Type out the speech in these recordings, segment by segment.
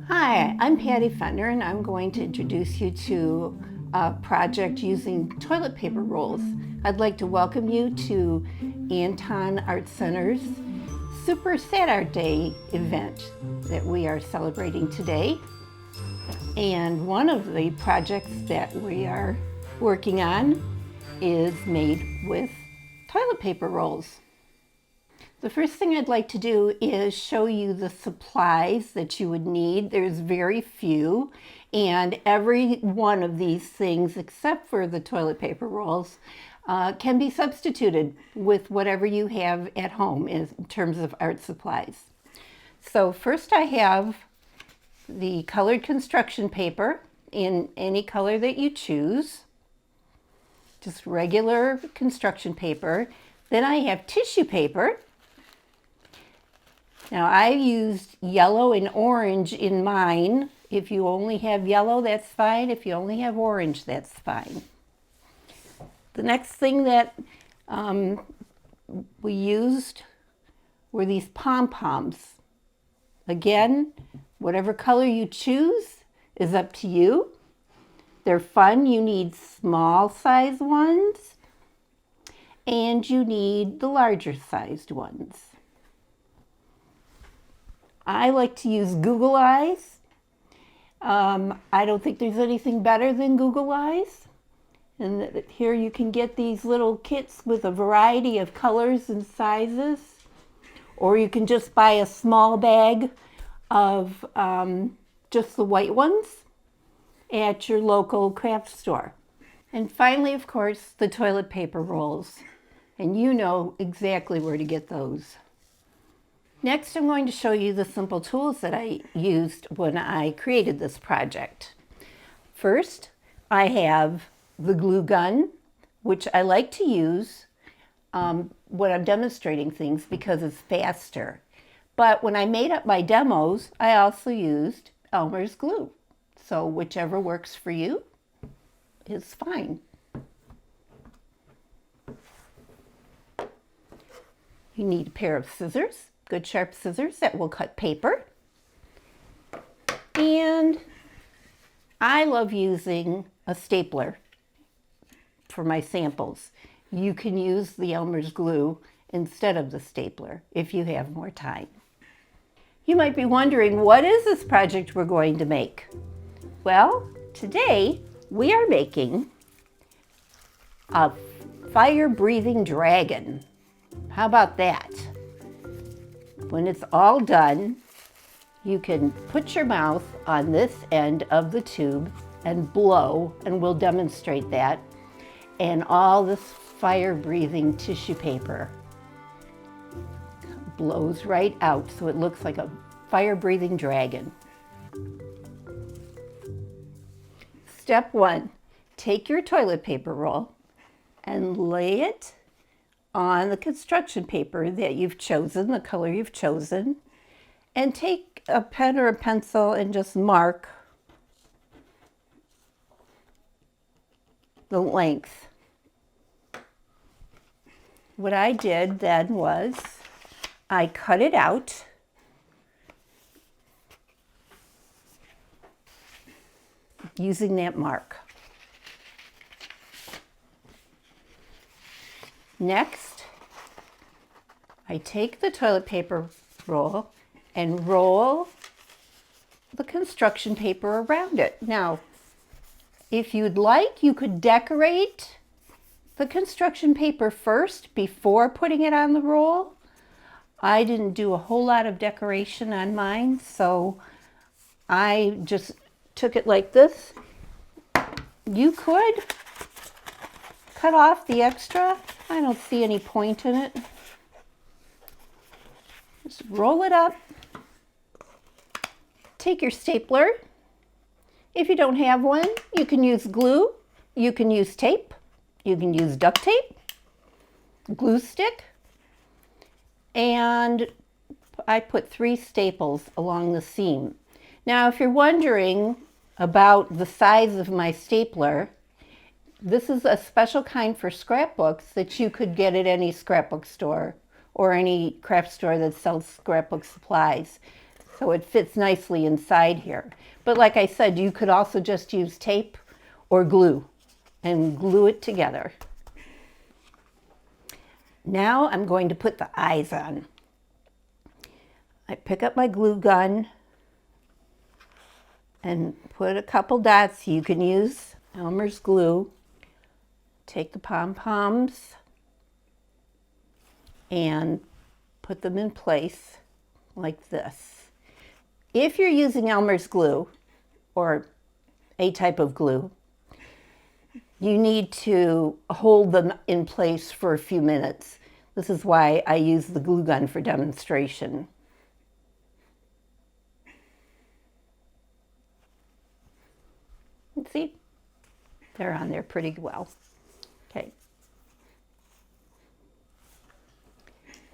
Hi, I'm Patty Fender, and I'm going to introduce you to a project using toilet paper rolls. I'd like to welcome you to Anton Art Center's Super Sad Art Day event that we are celebrating today. And one of the projects that we are working on is made with toilet paper rolls. The first thing I'd like to do is show you the supplies that you would need. There's very few, and every one of these things, except for the toilet paper rolls, can be substituted with whatever you have at home in terms of art supplies. So first I have the colored construction paper in any color that you choose, just regular construction paper. Then I have tissue paper. Now I used yellow and orange in mine. If you only have yellow, that's fine. If you only have orange, that's fine. The next thing that we used were these pom-poms. Again, whatever color you choose is up to you. They're fun. You need small size ones and you need the larger sized ones. I like to use Google Eyes. I don't think there's anything better than Google Eyes. And here you can get these little kits with a variety of colors and sizes. Or you can just buy a small bag of just the white ones at your local craft store. And finally, of course, the toilet paper rolls. And you know exactly where to get those. Next, I'm going to show you the simple tools that I used when I created this project. First, I have the glue gun, which I like to use when I'm demonstrating things because it's faster. But when I made up my demos, I also used Elmer's glue. So whichever works for you is fine. You need a pair of scissors. Good sharp scissors that will cut paper. And I love using a stapler for my samples. You can use the Elmer's glue instead of the stapler if you have more time. You might be wondering, what is this project we're going to make? Well, today we are making a fire-breathing dragon. How about that? When it's all done, you can put your mouth on this end of the tube and blow, and we'll demonstrate that. And all this fire-breathing tissue paper blows right out, so it looks like a fire-breathing dragon. Step 1, take your toilet paper roll and lay it on the construction paper that you've chosen, the color you've chosen, and take a pen or a pencil and just mark the length. What I did then was I cut it out using that mark. Next, I take the toilet paper roll and roll the construction paper around it. Now, if you'd like, you could decorate the construction paper first before putting it on the roll. I didn't do a whole lot of decoration on mine, so I just took it like this. You could cut off the extra. I don't see any point in it. Just roll it up. Take your stapler. If you don't have one, you can use glue. You can use tape. You can use duct tape, glue stick, and I put 3 staples along the seam. Now, if you're wondering about the size of my stapler, this is a special kind for scrapbooks that you could get at any scrapbook store or any craft store that sells scrapbook supplies. so it fits nicely inside here. But like I said, you could also just use tape or glue and glue it together. Now I'm going to put the eyes on. I pick up my glue gun and put a couple dots. You can use Elmer's glue. Take the pom-poms and put them in place like this. If you're using Elmer's glue or a type of glue, you need to hold them in place for a few minutes. This is why I use the glue gun for demonstration. And see, they're on there pretty well. Okay.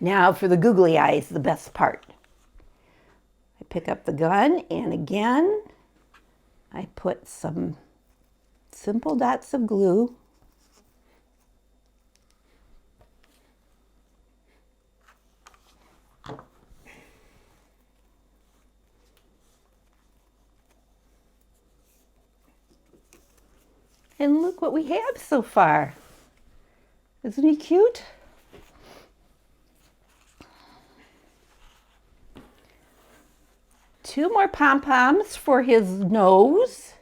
Now for the googly eyes, the best part. I pick up the gun and again, I put some simple dots of glue. And look what we have so far. Isn't he cute? Two more pom-poms for his nose.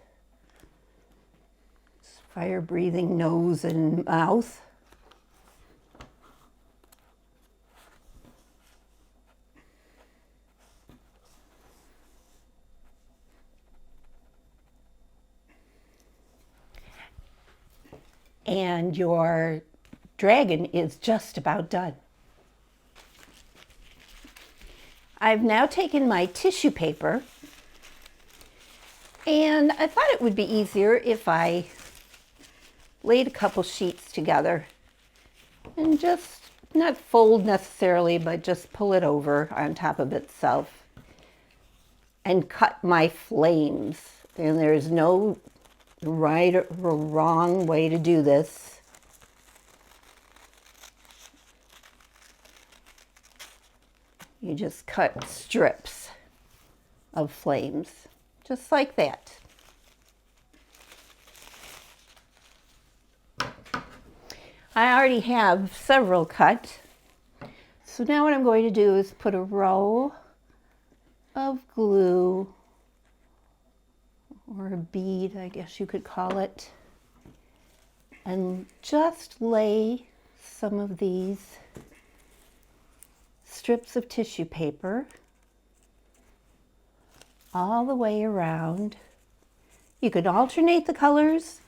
His fire-breathing nose and mouth. And your dragon is just about done. I've now taken my tissue paper and I thought it would be easier if I laid a couple sheets together and just not fold necessarily, but just pull it over on top of itself and cut my flames. And there's no right or wrong way to do this. You just cut strips of flames, just like that. I already have several cut. So now what I'm going to do is put a row of glue, or a bead, I guess you could call it, and just lay some of these strips of tissue paper all the way around. You could alternate the colors,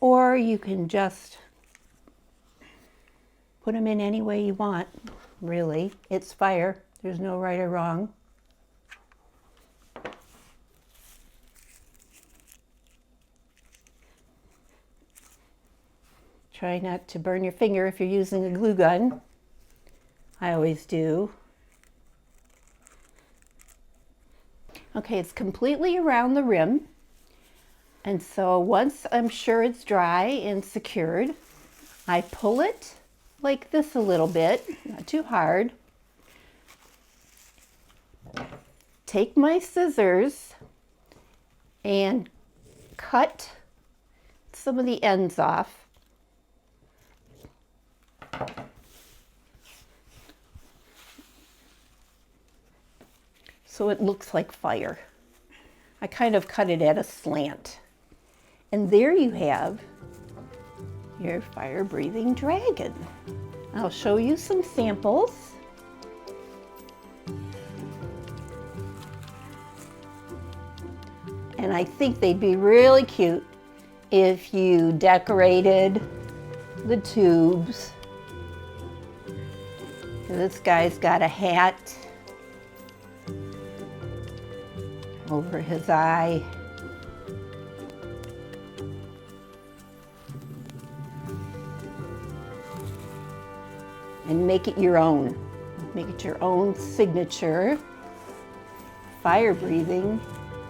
or you can just put them in any way you want, really. It's fire. There's no right or wrong. Try not to burn your finger if you're using a glue gun. I always do. Okay, it's completely around the rim. And so once I'm sure it's dry and secured, I pull it like this a little bit, not too hard. Take my scissors and cut some of the ends off. So it looks like fire. I kind of cut it at a slant. And there you have your fire-breathing dragon. I'll show you some samples. And I think they'd be really cute if you decorated the tubes. This guy's got a hat over his eye. And make it your own. Make it your own signature fire-breathing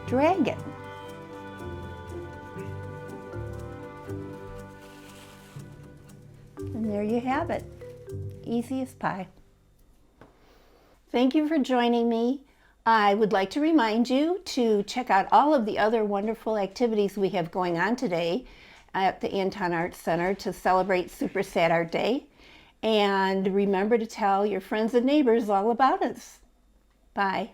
dragon. And there you have it. Easy as pie. Thank you for joining me. I would like to remind you to check out all of the other wonderful activities we have going on today at the Anton Arts Center to celebrate Super Sad Art Day. And remember to tell your friends and neighbors all about us. Bye.